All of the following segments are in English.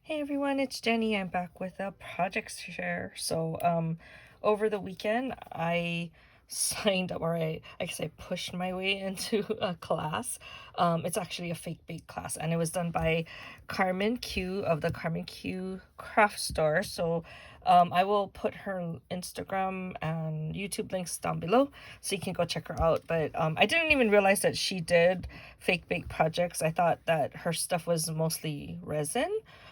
Hey everyone, it's Jenny. I'm back with a project share. Over the weekend, I signed up, or I guess I pushed my way into a class. It's actually a fake bake class, and it was done by Carmen Q of the Carmen Q Craft Store. I will put her Instagram and YouTube links down below so you can go check her out. But I didn't even realize that she did fake bake projects. I thought that her stuff was mostly resin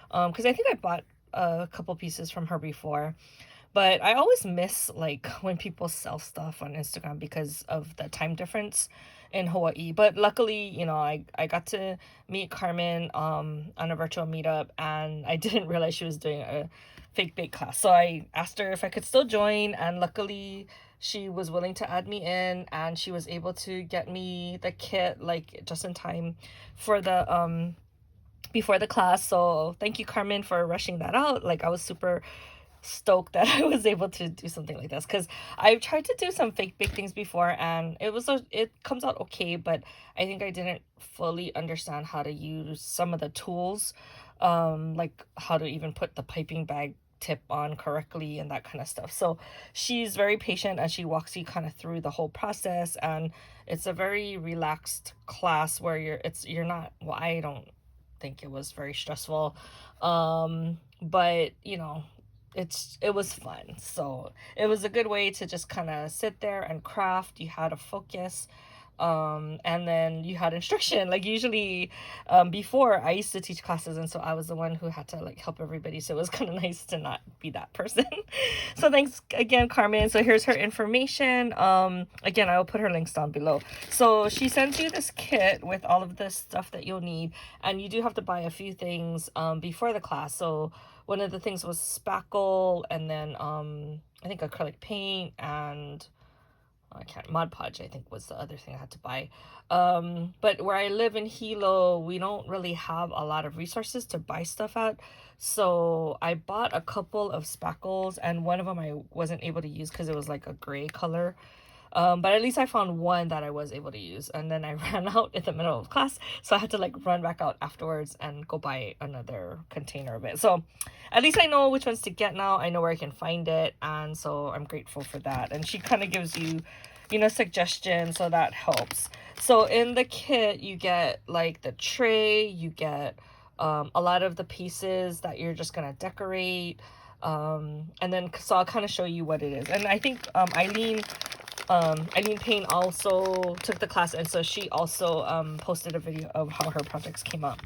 because I think I bought a couple pieces from her before, but I always miss like when people sell stuff on Instagram because of the time difference in Hawaii. But luckily, I got to meet Carmen on a virtual meetup, and I didn't realize she was doing a fake bake class. So I asked her if I could still join, and luckily she was willing to add me in, and she was able to get me the kit like just in time for the before the class. So thank you, Carmen, for rushing that out. Like, I was super stoked that I was able to do something like this because I've tried to do some fake big things before, and it comes out okay, but I think I didn't fully understand how to use some of the tools, like how to even put the piping bag tip on correctly and that kind of stuff. So she's very patient, and she walks you kind of through the whole process, and it's a very relaxed class where you're not, well, I don't think it was very stressful, but it was fun. So it was a good way to just kind of sit there and craft. You had a focus, and then you had instruction. Like, usually before, I used to teach classes, and so I was the one who had to like help everybody, so it was kind of nice to not be that person. So thanks again, Carmen. So here's her information. Again, I will put her links down below. So she sends you this kit with all of the stuff that you'll need, and you do have to buy a few things before the class. So one of the things was spackle, and then I think acrylic paint, and I can't, Mod Podge, I think, was the other thing I had to buy. But where I live in Hilo, we don't really have a lot of resources to buy stuff at. So I bought a couple of spackles, and one of them I wasn't able to use because it was like a gray color. But at least I found one that I was able to use, and then I ran out in the middle of class, so I had to like run back out afterwards and go buy another container of it. So at least I know which ones to get now. I know where I can find it, and so I'm grateful for that. And she kind of gives you, suggestions, so that helps. So in the kit, you get like the tray, you get a lot of the pieces that you're just gonna decorate. And then so I'll kind of show you what it is. And I think Eileen Payne also took the class, and so she also posted a video of how her projects came out.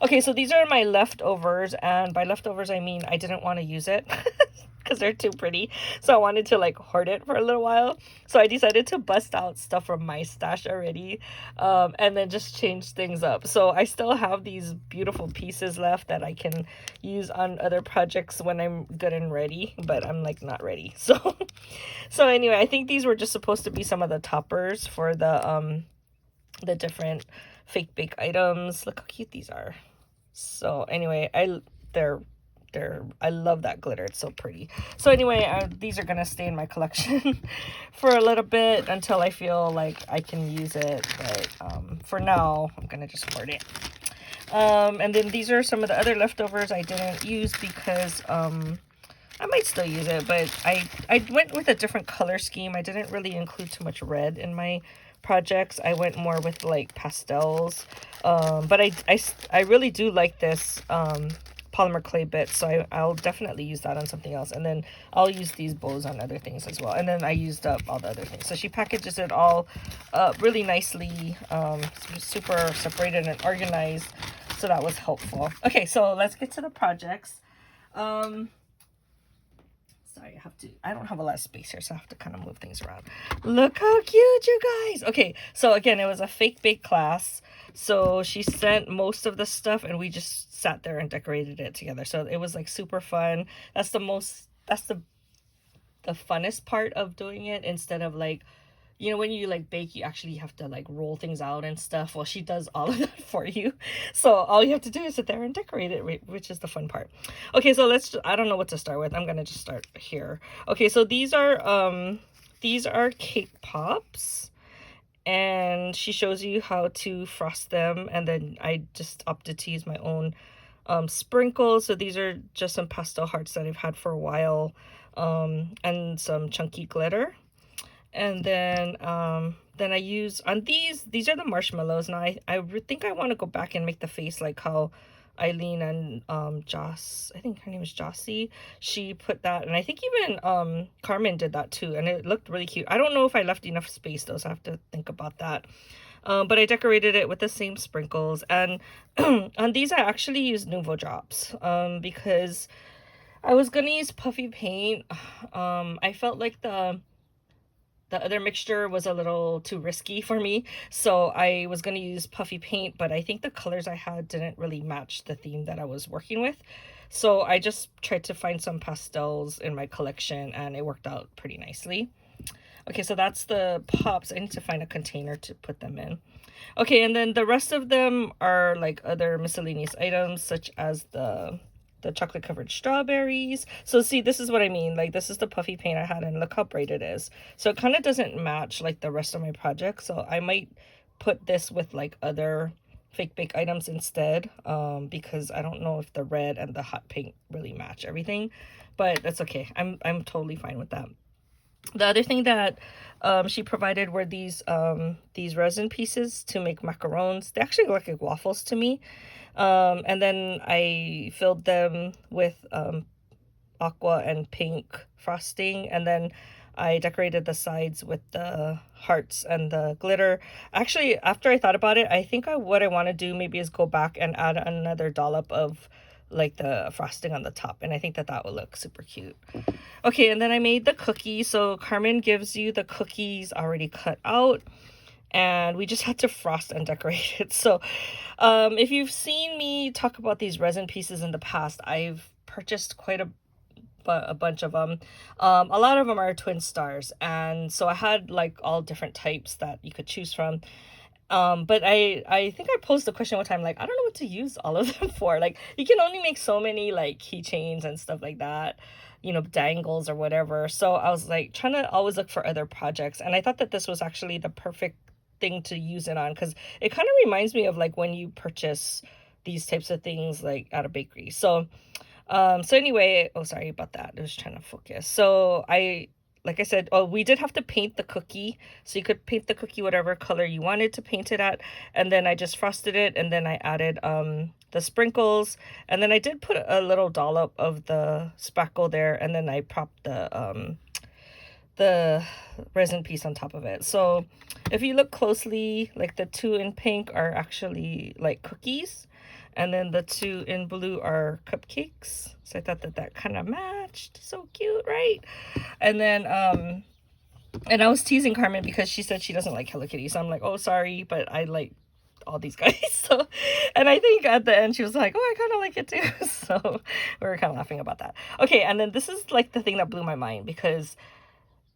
Okay, so these are my leftovers, and by leftovers I mean I didn't want to use it because they're too pretty, so I wanted to like hoard it for a little while. So I decided to bust out stuff from my stash already, and then just change things up. So I still have these beautiful pieces left that I can use on other projects when I'm good and ready, but I'm like not ready. So anyway, I think these were just supposed to be some of the toppers for the different fake bake items. Look how cute these are. So anyway, they're I love that glitter. It's so pretty. So anyway, these are gonna stay in my collection for a little bit until I feel like I can use it. But for now, I'm gonna just hoard it. And then these are some of the other leftovers I didn't use because I might still use it, but I went with a different color scheme. I didn't really include too much red in my projects. I went more with like pastels. But I really do like this polymer clay bit, so I'll definitely use that on something else. And then I'll use these bows on other things as well. And then I used up all the other things. So she packages it all really nicely, super separated and organized. So that was helpful. Okay, so let's get to the projects. Sorry, I don't have a lot of space here, so I have to kind of move things around. Look how cute, you guys. Okay, so again, it was a fake bake class. So she sent most of the stuff, and we just sat there and decorated it together. So it was like super fun. That's the funnest part of doing it, instead of like, when you like bake, you actually have to like roll things out and stuff. Well, she does all of that for you. So all you have to do is sit there and decorate it, which is the fun part. Okay, so I don't know what to start with. I'm gonna just start here. Okay, so these are cake pops, and she shows you how to frost them, and then I just opted to use my own sprinkles. So these are just some pastel hearts that I've had for a while, and some chunky glitter. And then I use on these are the marshmallows. Now I think I want to go back and make the face like how Eileen and Joss, I think her name is Jossie, she put that, and I think even Carmen did that too, and it looked really cute. I don't know if I left enough space though, so I have to think about that. But I decorated it with the same sprinkles, and on these I actually used Nuvo drops, because I was gonna use puffy paint. I felt like the other mixture was a little too risky for me, so I was going to use puffy paint, but I think the colors I had didn't really match the theme that I was working with. So I just tried to find some pastels in my collection, and it worked out pretty nicely. Okay, so that's the pops. I need to find a container to put them in. Okay, and then the rest of them are like other miscellaneous items, such as the chocolate covered strawberries. So see, this is what I mean. Like, this is the puffy paint I had, and look how bright it is. So it kind of doesn't match like the rest of my project. So I might put this with like other fake bake items instead, because I don't know if the red and the hot pink really match everything, but that's okay. I'm totally fine with that. The other thing that she provided were these resin pieces to make macarons. They actually look like waffles to me. And then I filled them with aqua and pink frosting, and then I decorated the sides with the hearts and the glitter. Actually, after I thought about it, I think what I want to do maybe is go back and add another dollop of like the frosting on the top, and I think that that would look super cute. Okay, and then I made the cookies. So Carmen gives you the cookies already cut out, and we just had to frost and decorate it. So if you've seen me talk about these resin pieces in the past, I've purchased quite a bunch of them. A lot of them are twin stars, and so I had like all different types that you could choose from. But I think I posed the question one time, like, I don't know what to use all of them for. Like, you can only make so many like keychains and stuff like that, you know, dangles or whatever. So I was like trying to always look for other projects, and I thought that this was actually the perfect thing to use it on, because it kind of reminds me of like when you purchase these types of things like at a bakery. So so anyway, oh, sorry about that, I was trying to focus. So like I said, oh, we did have to paint the cookie. So you could paint the cookie whatever color you wanted to paint it at. And then I just frosted it, and then I added the sprinkles. And then I did put a little dollop of the spackle there, and then I propped the resin piece on top of it. So if you look closely, like the two in pink are actually like cookies, and then the two in blue are cupcakes. So I thought that that kind of matched. So cute, right? And then and I was teasing Carmen because she said she doesn't like Hello Kitty, so I'm like, oh, sorry, but I like all these guys. So, and I think at the end she was like, oh, I kind of like it too. So we were kind of laughing about that. Okay, and then this is like the thing that blew my mind, because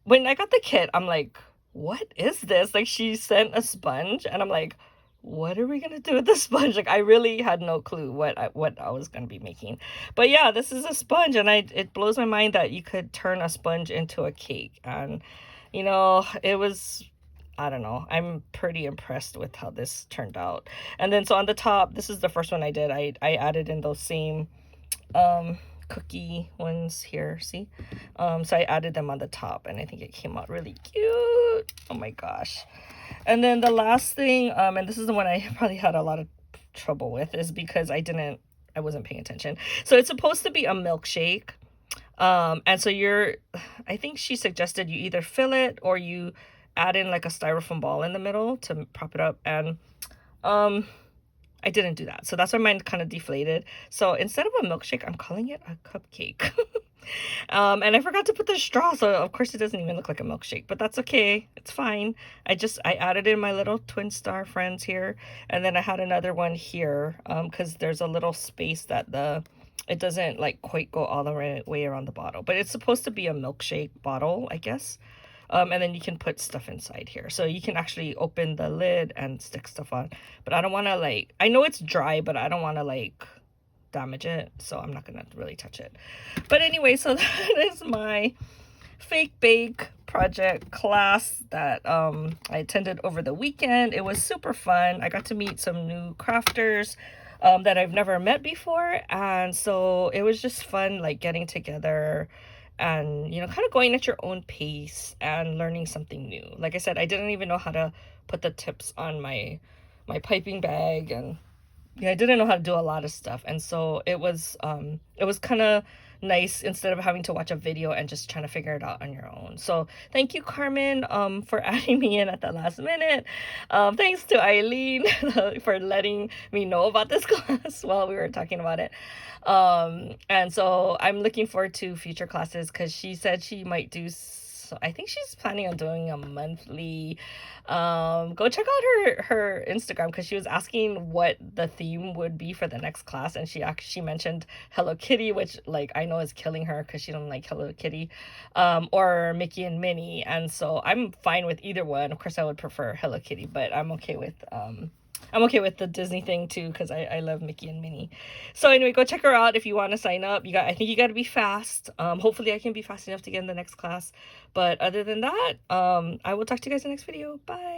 when I got the kit, I'm like, what is this? Like, she sent a sponge, and I'm like, what are we gonna do with the sponge? Like, I really had no clue what I was gonna be making. But yeah, this is a sponge, and it blows my mind that you could turn a sponge into a cake. And you know, it was, I don't know, I'm pretty impressed with how this turned out. And then so on the top, this is the first one I did. I added in those same cookie ones here, see? So I added them on the top, and I think it came out really cute. Oh my gosh. And then the last thing, and this is the one I probably had a lot of trouble with, is because I wasn't paying attention. So it's supposed to be a milkshake. And so I think she suggested you either fill it or you add in like a styrofoam ball in the middle to prop it up. And I didn't do that. So that's why mine kind of deflated. So instead of a milkshake, I'm calling it a cupcake. And I forgot to put the straw, so of course it doesn't even look like a milkshake, but that's okay. It's fine. I added in my little twin star friends here, and then I had another one here, because there's a little space that it doesn't like quite go all the way around the bottle, but it's supposed to be a milkshake bottle, I guess. And then you can put stuff inside here, so you can actually open the lid and stick stuff on. But I don't want to, like, I know it's dry, but I don't want to like damage it, so I'm not gonna really touch it. But anyway, so that is my fake bake project class that I attended over the weekend. It was super fun. I got to meet some new crafters. that I've never met before. And so it was just fun, like getting together and, kind of going at your own pace and learning something new. Like I said, I didn't even know how to put the tips on my piping bag, and yeah, I didn't know how to do a lot of stuff. And so it was kind of nice instead of having to watch a video and just trying to figure it out on your own. So thank you, Carmen, for adding me in at the last minute. Thanks to Eileen for letting me know about this class while we were talking about it. And so I'm looking forward to future classes because she said she might do so I think she's planning on doing a monthly. Go check out her Instagram because she was asking what the theme would be for the next class, and she mentioned Hello Kitty, which like I know is killing her because she don't like Hello Kitty, or Mickey and Minnie. And so I'm fine with either one. Of course I would prefer Hello Kitty, but I'm okay with the Disney thing too because I love Mickey and Minnie. So anyway, go check her out if you want to sign up. I think you got to be fast. Hopefully I can be fast enough to get in the next class. But other than that, I will talk to you guys in the next video. Bye.